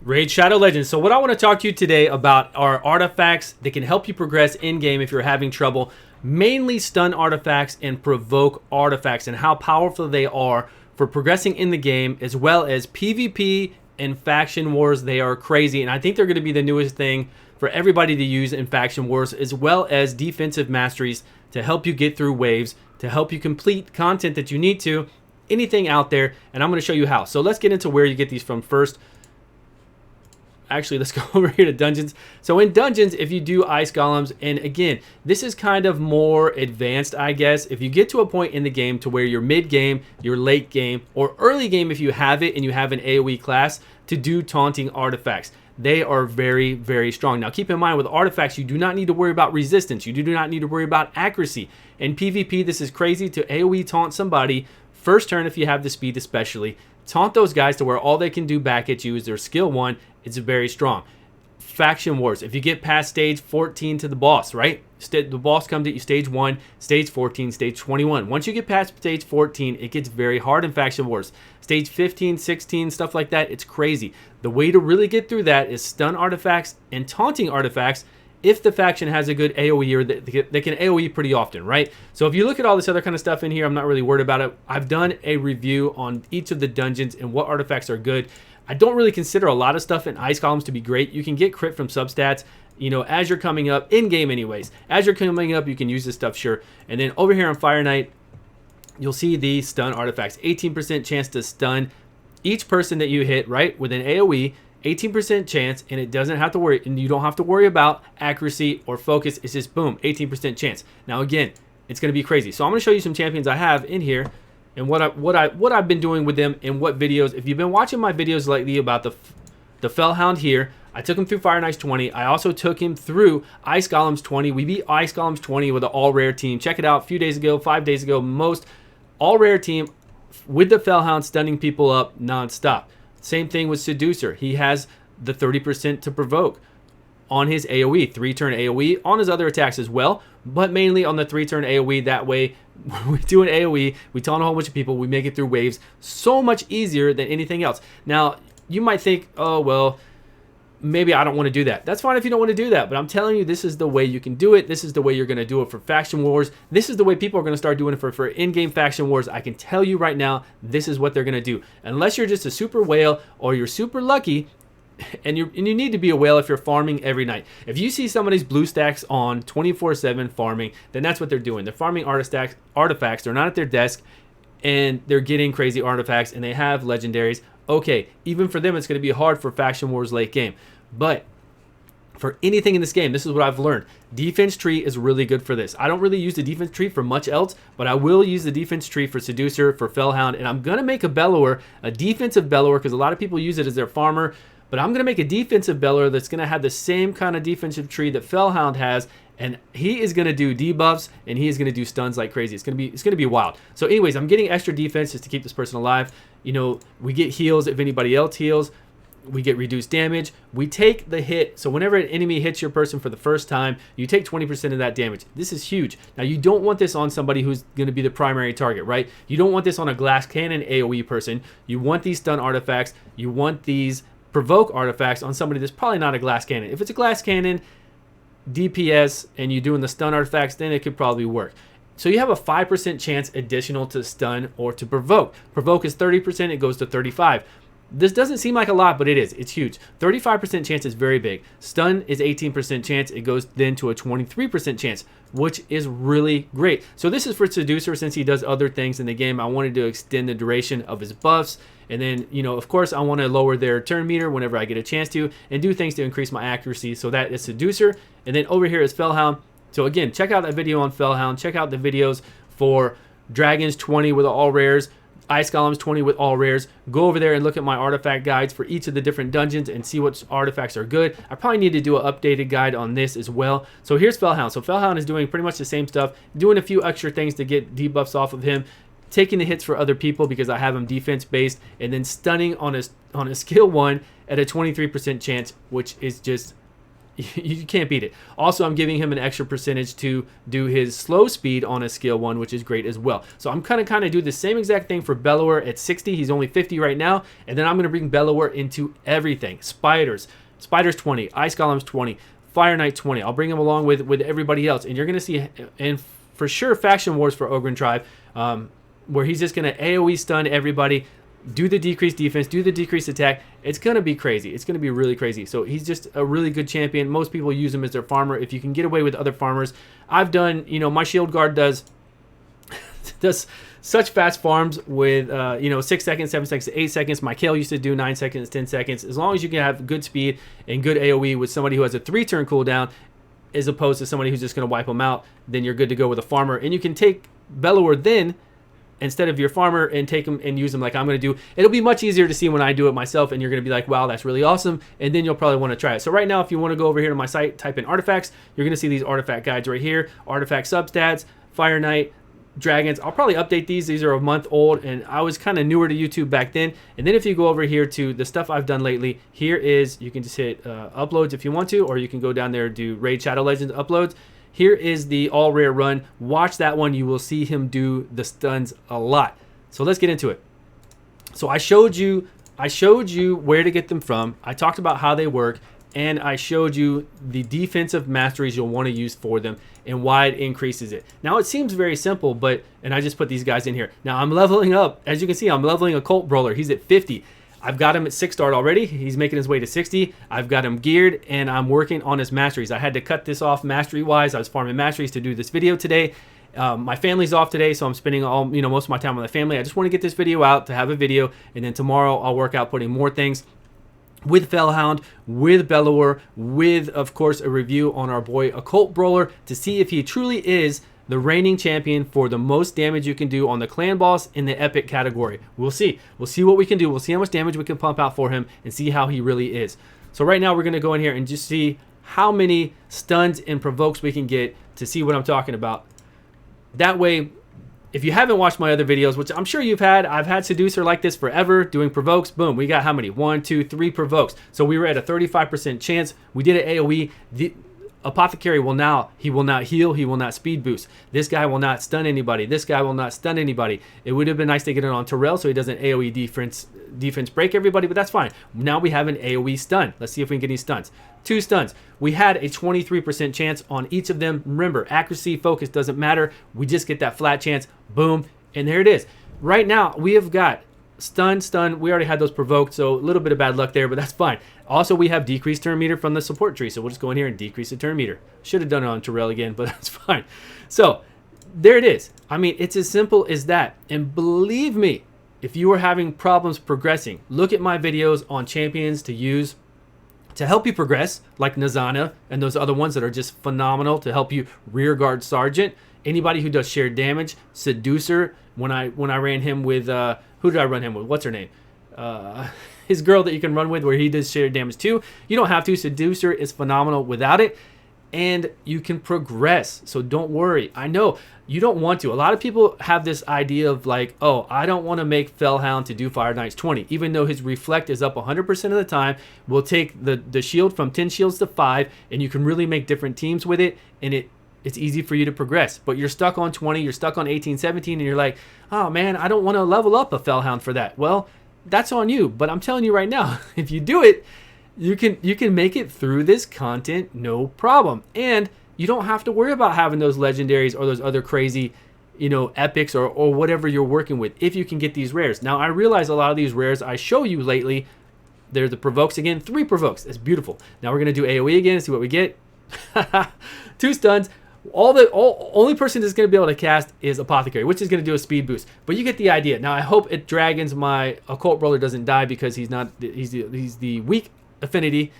Raid Shadow Legends. So what I want to talk to you today about are artifacts that can help you progress in-game if you're having trouble. Mainly stun artifacts and provoke artifacts, and how powerful they are for progressing in the game, as well as PvP and faction wars. They are crazy, and I think they're going to be the newest thing for everybody to use in faction wars, as well as defensive masteries to help you get through waves, to help you complete content that you need to, anything out there, and I'm going to show you how. So let's get into where you get these from first. Actually, let's go over here to dungeons. So in dungeons, if you do ice golems, and again, this is kind of more advanced, I guess. If you get to a point in the game to where you're mid-game, you're late game, or early game if you have it and you have an AoE class, to do taunting artifacts. They are very, very strong. Now keep in mind, with artifacts, you do not need to worry about resistance. You do not need to worry about accuracy. In PvP, this is crazy to AoE taunt somebody first turn if you have the speed especially. Taunt those guys to where all they can do back at you is their skill 1. It's very strong. Faction wars. If you get past stage 14 to the boss, right? The boss comes at you stage 1, stage 14, stage 21. Once you get past stage 14, it gets very hard in faction wars. Stage 15, 16, stuff like that, it's crazy. The way to really get through that is stun artifacts and taunting artifacts if the faction has a good AoE, or they can AoE pretty often, right? So if you look at all this other kind of stuff in here, I'm not really worried about it. I've done a review on each of the dungeons and what artifacts are good. I don't really consider a lot of stuff in ice columns to be great. You can get crit from substats, you know, as you're coming up, in-game anyways. As you're coming up, you can use this stuff, sure. And then over here on Fire Knight, you'll see the stun artifacts. 18% chance to stun each person that you hit, right, with an AoE. 18% chance, and it doesn't have to worry, and you don't have to worry about accuracy or focus. It's just boom, 18% chance. Now again, it's going to be crazy. So I'm going to show you some champions I have in here, and what I've been doing with them, and what videos. If you've been watching my videos lately about the Fellhound here, I took him through Fire Knights 20. I also took him through Ice Golems 20. We beat Ice Golems 20 with an all rare team. Check it out. A few days ago, 5 days ago, most all rare team with the Fellhound stunning people up nonstop. Same thing with Seducer. He has the 30% to provoke on his AoE, 3-turn AoE, on his other attacks as well, but mainly on the 3-turn AoE. That way, we do an AoE, we taunt a whole bunch of people, we make it through waves so much easier than anything else. Now, you might think, oh, well, maybe I don't want to do that. That's fine if you don't want to do that, but I'm telling you, this is the way you can do it. This is the way you're going to do it for faction wars. This is the way people are going to start doing it for in-game faction wars. I can tell you right now, this is what they're going to do. Unless you're just a super whale or you're super lucky, and you need to be a whale if you're farming every night. If you see somebody's blue stacks on 24/7 farming, then that's what they're doing. They're farming artifacts. They're not at their desk, and they're getting crazy artifacts, and they have legendaries. Okay, even for them, it's going to be hard for faction wars late game. But for anything in this game, this is what I've learned. Defense tree is really good for this. I don't really use the defense tree for much else, but I will use the defense tree for Seducer, for Fellhound, and I'm going to make a Bellower, a defensive Bellower, because a lot of people use it as their farmer. But I'm going to make a defensive Bellower that's going to have the same kind of defensive tree that Fellhound has, and he is going to do debuffs, and he is going to do stuns like crazy. It's going to be wild. So anyways, I'm getting extra defense just to keep this person alive. You know, we get heals if anybody else heals. We get reduced damage. We take the hit. So whenever an enemy hits your person for the first time, you take 20% of that damage. This is huge. Now, you don't want this on somebody who's going to be the primary target, right? You don't want this on a glass cannon AoE person. You want these stun artifacts. You want these provoke artifacts on somebody that's probably not a glass cannon. If it's a glass cannon, DPS, and you're doing the stun artifacts, then it could probably work. So you have a 5% chance additional to stun or to provoke. Provoke is 30%, it goes to 35%. This doesn't seem like a lot, but it is. It's huge. 35% chance is very big. Stun is 18% chance. It goes then to a 23% chance, which is really great. So this is for Seducer, since he does other things in the game. I wanted to extend the duration of his buffs. And then, you know, of course, I want to lower their turn meter whenever I get a chance to, and do things to increase my accuracy. So that is Seducer. And then over here is Fellhound. So again, check out that video on Fellhound. Check out the videos for Dragons 20 with all rares, Ice Golems 20 with all rares. Go over there and look at my artifact guides for each of the different dungeons and see what artifacts are good. I probably need to do an updated guide on this as well. So here's Fellhound. So Fellhound is doing pretty much the same stuff, doing a few extra things to get debuffs off of him, taking the hits for other people because I have him defense based, and then stunning on a skill 1 at a 23% chance, which is just you can't beat it. Also, I'm giving him an extra percentage to do his slow speed on a skill 1, which is great as well. So I'm kind of do the same exact thing for Bellower at 60. He's only 50 right now. And then I'm going to bring Bellower into everything. Spiders 20, Ice Golems 20, Fire Knight 20. I'll bring him along with everybody else. And you're going to see, and for sure, Faction Wars for Ogryn Tribe, where he's just going to AoE stun everybody, do the decreased defense, do the decreased attack. It's going to be crazy. It's going to be really crazy. So he's just a really good champion. Most people use him as their farmer. If you can get away with other farmers, I've done, my shield guard does such fast farms with 6 seconds, 7 seconds, 8 seconds. My Kale used to do 9 seconds, 10 seconds. As long as you can have good speed and good AoE with somebody who has a 3-turn cooldown, as opposed to somebody who's just going to wipe them out, then you're good to go with a farmer. And you can take Bellower then, instead of your farmer, and take them and use them like I'm going to do. It'll be much easier to see when I do it myself, and you're going to be like, wow, that's really awesome. And then you'll probably want to try it. So right now, if you want to go over here to my site, type in artifacts, you're going to see these artifact guides right here. Artifact substats, Fire Knight, Dragons. I'll probably update these. These are a month old, and I was kind of newer to YouTube back then. And then if you go over here to the stuff I've done lately, here is, you can just hit uploads if you want to, or you can go down there and do Raid Shadow Legends uploads. Here is the all rare run. Watch that one. You will see him do the stuns a lot. So let's get into it. So I showed you where to get them from. I talked about how they work, and I showed you the defensive masteries you'll want to use for them and why it increases it. Now it seems very simple, and I just put these guys in here. Now I'm leveling up. As you can see, I'm leveling a Cult Brawler. He's at 50. I've got him at 6 star already. He's making his way to 60. I've got him geared, and I'm working on his masteries. I had to cut this off mastery-wise. I was farming masteries to do this video today. My family's off today, so I'm spending most of my time with my family. I just want to get this video out to have a video, and then tomorrow I'll work out putting more things with Fellhound, with Bellower, with, of course, a review on our boy Occult Brawler to see if he truly is the reigning champion for the most damage you can do on the clan boss in the epic category. We'll see. We'll see what we can do. We'll see how much damage we can pump out for him and see how he really is. So right now we're going to go in here and just see how many stuns and provokes we can get to see what I'm talking about. That way, if you haven't watched my other videos, which I'm sure you've had, I've had Seducer like this forever, doing provokes. Boom, we got how many? 1, 2, 3 provokes. So we were at a 35% chance. We did an AoE. The Apothecary will not heal, he will not speed boost. This guy will not stun anybody. This guy will not stun anybody. It would have been nice to get it on Terrell so he doesn't AoE defense break everybody, but that's fine. Now we have an AoE stun. Let's see if we can get any stuns. 2 stuns. We had a 23% chance on each of them. Remember, accuracy, focus doesn't matter. We just get that flat chance. Boom, and there it is. Right now, we have got stun. We already had those provoked, so a little bit of bad luck there, but that's fine. Also, we have decreased turn meter from the support tree, so we'll just go in here and decrease the turn meter. Should have done it on Terrell again, but that's fine. So there it is. I mean, it's as simple as that. And believe me, if you are having problems progressing, look at my videos on champions to use to help you progress, like Nazana and those other ones that are just phenomenal to help you. Rear guard sergeant, anybody who does shared damage, Seducer. When I ran him with who did I run him with? What's her name? His girl that you can run with, where he does shared damage too. You don't have to. Seducer is phenomenal without it, and you can progress. So don't worry. I know you don't want to. A lot of people have this idea of like, oh, I don't want to make Fellhound to do Fire Knight's 20, even though his reflect is up 100% of the time. We'll take the shield from 10 shields to 5, and you can really make different teams with it, and it's easy for you to progress. But you're stuck on 20, you're stuck on 18, 17, and you're like, oh man, I don't want to level up a Fellhound for that. Well, that's on you. But I'm telling you right now, if you do it, you can make it through this content no problem. And you don't have to worry about having those legendaries or those other crazy, epics or whatever you're working with if you can get these rares. Now, I realize a lot of these rares I show you lately, they're the provokes again. 3 provokes. That's beautiful. Now we're going to do AoE again and see what we get. 2 stuns. Only person that's going to be able to cast is Apothecary, which is going to do a speed boost. But you get the idea. Now I hope it dragons my Occult Brawler doesn't die because he's the weak affinity,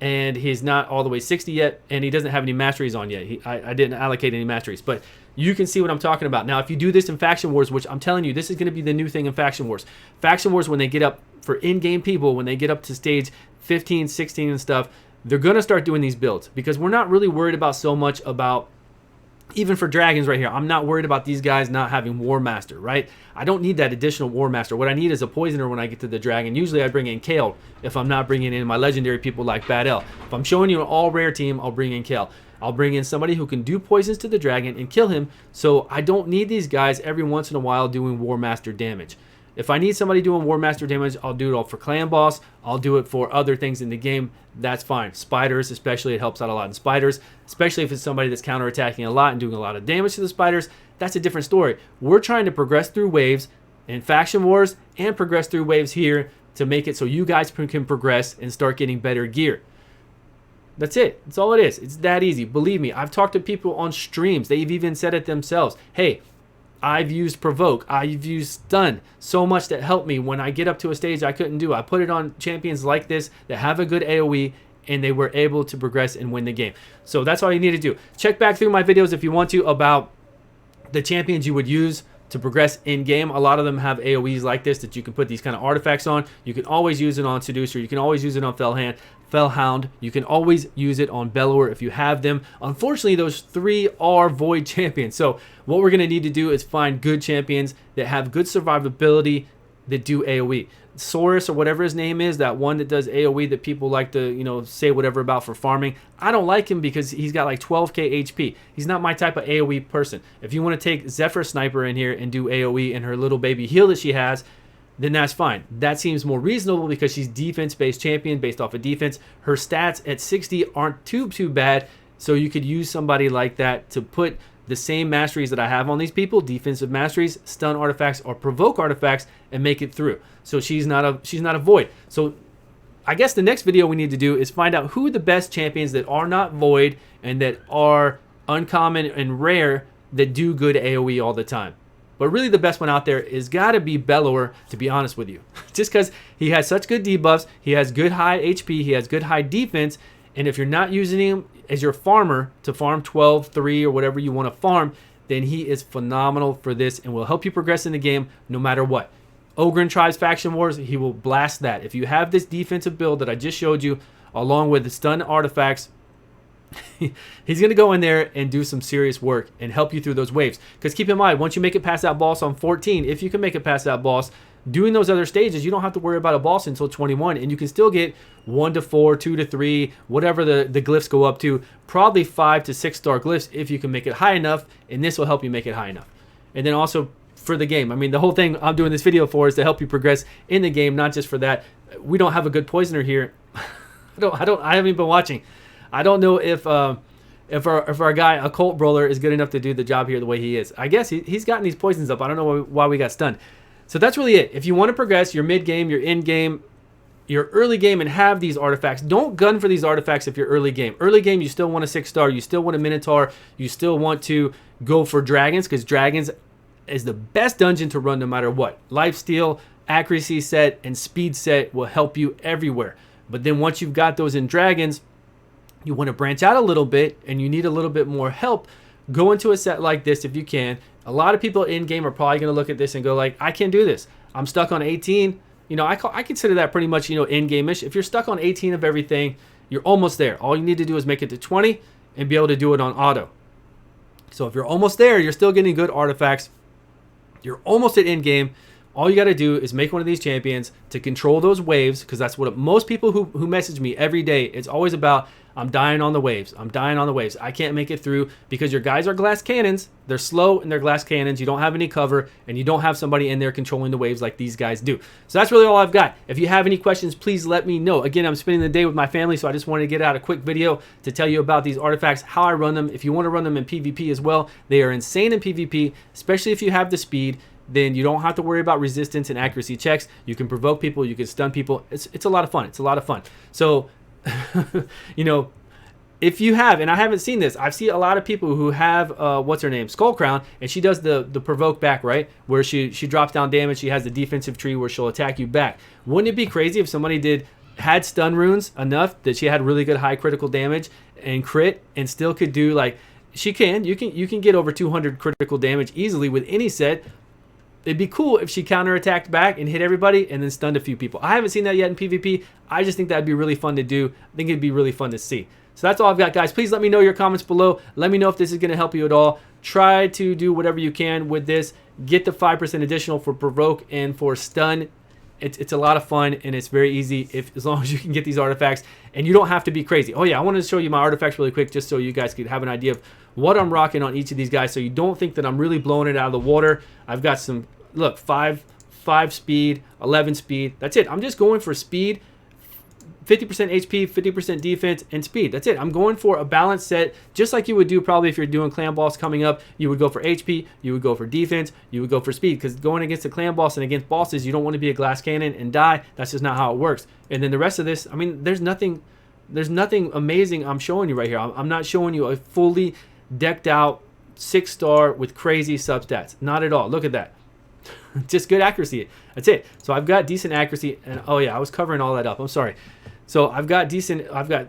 and he's not all the way 60 yet, and he doesn't have any masteries on yet. I didn't allocate any masteries, but you can see what I'm talking about. Now if you do this in Faction Wars, which I'm telling you, this is going to be the new thing in Faction Wars. Faction Wars, when they get up for in-game people, when they get up to stage 15, 16 and stuff, they're going to start doing these builds because we're not really worried about so much about Even for dragons right here, I'm not worried about these guys not having War Master, right? I don't need that additional War Master. What I need is a poisoner when I get to the dragon. Usually I bring in Kale if I'm not bringing in my legendary people like Bad L. If I'm showing you an all rare team, I'll bring in Kale. I'll bring in somebody who can do poisons to the dragon and kill him, so I don't need these guys every once in a while doing War Master damage. If I need somebody doing War Master damage, I'll do it all for Clan Boss. I'll do it for other things in the game. That's fine. Spiders, especially, it helps out a lot in spiders, especially if it's somebody that's counterattacking a lot and doing a lot of damage to the spiders. That's a different story. We're trying to progress through waves in Faction Wars and progress through waves here to make it so you guys can progress and start getting better gear. That's it. That's all it is. It's that easy. Believe me, I've talked to people on streams. They've even said it themselves. Hey, I've used Provoke. I've used Stun so much that helped me when I get up to a stage I couldn't do. I put it on champions like this that have a good AoE, and they were able to progress and win the game. So that's all you need to do. Check back through my videos if you want to about the champions you would use to progress in game. A lot of them have AoEs like this that you can put these kind of artifacts on. You can always use it on Seducer. You can always use it on Fellhound. You can always use it on Bellower if you have them. Unfortunately, those three are void champions. So what we're going to need to do is find good champions that have good survivability that do AoE. Saurus or whatever his name is, that one that does AoE that people like to, you know, say whatever about for farming. I don't like him because he's got like 12k HP. He's not my type of AoE person. If you want to take Zephyr Sniper in here and do AoE and her little baby heal that she has, then that's fine. That seems more reasonable because she's defense-based champion based off of defense. Her stats at 60 aren't too bad, so you could use somebody like that to put the same masteries that I have on these people, defensive masteries, stun artifacts, or provoke artifacts, and make it through. So she's not a void. So I guess the next video we need to do is find out who the best champions that are not void and that are uncommon and rare that do good AoE all the time. But really the best one out there is got to be Bellower, to be honest with you. Just because he has such good debuffs, he has good high HP, he has good high defense, and if you're not using him as your farmer to farm 12, 3, or whatever you want to farm, then he is phenomenal for this and will help you progress in the game no matter what. Ogren tries Faction Wars, he will blast that. If you have this defensive build that I just showed you, along with the stun artifacts, he's going to go in there and do some serious work and help you through those waves. Because keep in mind, once you make it past that boss on 14, if you can make it past that boss, doing those other stages, you don't have to worry about a boss until 21, and you can still get 1 to 4, 2 to 3, whatever the glyphs go up to, probably 5 to 6 star glyphs if you can make it high enough, and this will help you make it high enough. And then also for the game, I mean, the whole thing I'm doing this video for is to help you progress in the game, not just for that. We don't have a good poisoner here. I haven't even been watching. I don't know if our guy Occult Brawler is good enough to do the job here the way he is. I guess he's gotten these poisons up. I don't know why we got stunned. So that's really it. If you want to progress your mid game, your end game, your early game, and have these artifacts, don't gun for these artifacts if you're early game. Early game, you still want a 6-star, you still want a Minotaur, you still want to go for dragons, because dragons is the best dungeon to run no matter what. Lifesteal, accuracy set, and speed set will help you everywhere. But then once you've got those in dragons, you want to branch out a little bit and you need a little bit more help. Go into a set like this if you can. A lot of people in game are probably going to look at this and go like, I can't do this. I'm stuck on 18. You know, I consider that pretty much, you know, in game-ish. If you're stuck on 18 of everything, you're almost there. All you need to do is make it to 20 and be able to do it on auto. So if you're almost there, you're still getting good artifacts. You're almost at end game. All you got to do is make one of these champions to control those waves, because that's what most people who message me every day, it's always about, I'm dying on the waves. I'm dying on the waves. I can't make it through because your guys are glass cannons. They're slow and they're glass cannons. You don't have any cover and you don't have somebody in there controlling the waves like these guys do. So that's really all I've got. If you have any questions, please let me know. Again, I'm spending the day with my family, so I just wanted to get out a quick video to tell you about these artifacts, how I run them. If you want to run them in PvP as well, they are insane in PvP, especially if you have the speed. Then you don't have to worry about resistance and accuracy checks. You can provoke people, you can stun people. It's a lot of fun. It's a lot of fun. So, you know, if you have, and I haven't seen this, I've seen a lot of people who have, what's her name, Skull Crown, and she does the provoke back, right? Where she drops down damage, she has the defensive tree where she'll attack you back. Wouldn't it be crazy if somebody had stun runes enough that she had really good high critical damage and crit and still could do like, you can get over 200 critical damage easily with any set. It'd be cool if she counterattacked back and hit everybody and then stunned a few people. I haven't seen that yet in PvP. I just think that'd be really fun to do. I think it'd be really fun to see. So that's all I've got, guys. Please let me know your comments below. Let me know if this is going to help you at all. Try to do whatever you can with this. Get the 5% additional for provoke and for stun. It's a lot of fun, and it's very easy as long as you can get these artifacts, and you don't have to be crazy. Oh yeah, I wanted to show you my artifacts really quick just so you guys could have an idea of what I'm rocking on each of these guys, so you don't think that I'm really blowing it out of the water. I've got some, look, 5 speed, 11 speed. That's it. I'm just going for speed, 50% HP, 50% defense, and speed. That's it. I'm going for a balanced set, just like you would do probably if you're doing clan boss coming up. You would go for HP, you would go for defense, you would go for speed, because going against the clan boss and against bosses, you don't want to be a glass cannon and die. That's just not how it works. And then the rest of this, I mean, there's nothing amazing I'm showing you right here. I'm not showing you a fully decked out 6-star with crazy substats. Not at all. Look at that. Just good accuracy. That's it. So I've got decent accuracy, and oh yeah, I was covering all that up. I'm sorry. So I've got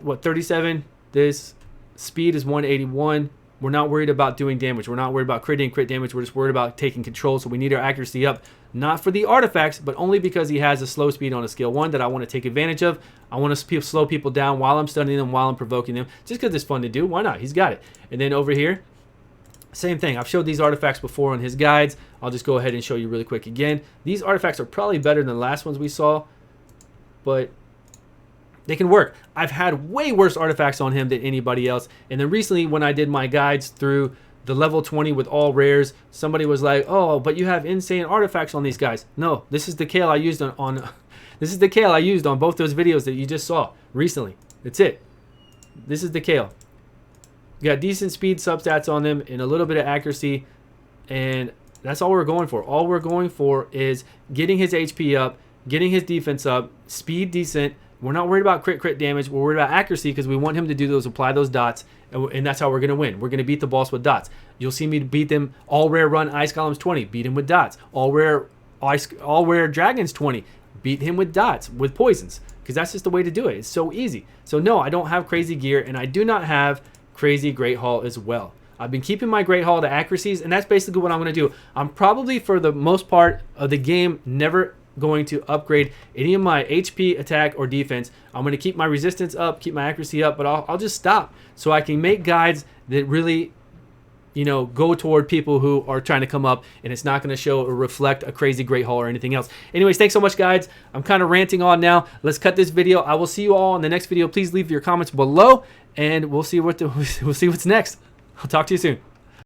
what, 37. This speed is 181. We're not worried about doing damage. We're not worried about crit damage. We're just worried about taking control. So we need our accuracy up, not for the artifacts, but only because he has a slow speed on a skill 1 that I want to take advantage of. I want to slow people down while I'm stunning them, while I'm provoking them, just because it's fun to do. Why not? He's got it. And then over here, same thing. I've showed these artifacts before on his guides. I'll just go ahead and show you really quick again. These artifacts are probably better than the last ones we saw, but they can work. I've had way worse artifacts on him than anybody else. And then recently when I did my guides through the level 20 with all rares, somebody was like, oh, but you have insane artifacts on these guys. No, this is the kale I used on this is the kale I used on both those videos that you just saw recently. That's it. This is the kale. You got decent speed substats on them and a little bit of accuracy, and that's all we're going for. All we're going for is getting his HP up, getting his defense up, speed decent. We're not worried about crit damage. We're worried about accuracy because we want him to do those, apply those dots, and that's how we're going to win. We're going to beat the boss with dots. You'll see me beat them all rare run ice columns 20, beat him with dots. All rare dragons 20, beat him with dots, with poisons, because that's just the way to do it. It's so easy. So no, I don't have crazy gear, and I do not have crazy Great Hall as well. I've been keeping my Great Hall to accuracies, and that's basically what I'm going to do. I'm probably, for the most part of the game, never going to upgrade any of my HP, attack, or defense. I'm going to keep my resistance up, keep my accuracy up, but I'll just stop so I can make guides that really, you know, go toward people who are trying to come up, and it's not going to show or reflect a crazy Great Hall or anything else. Anyways, thanks so much, guys. I'm kind of ranting on now. Let's cut this video. I will see you all in the next video. Please leave your comments below, and we'll see what's next. I'll talk to you soon.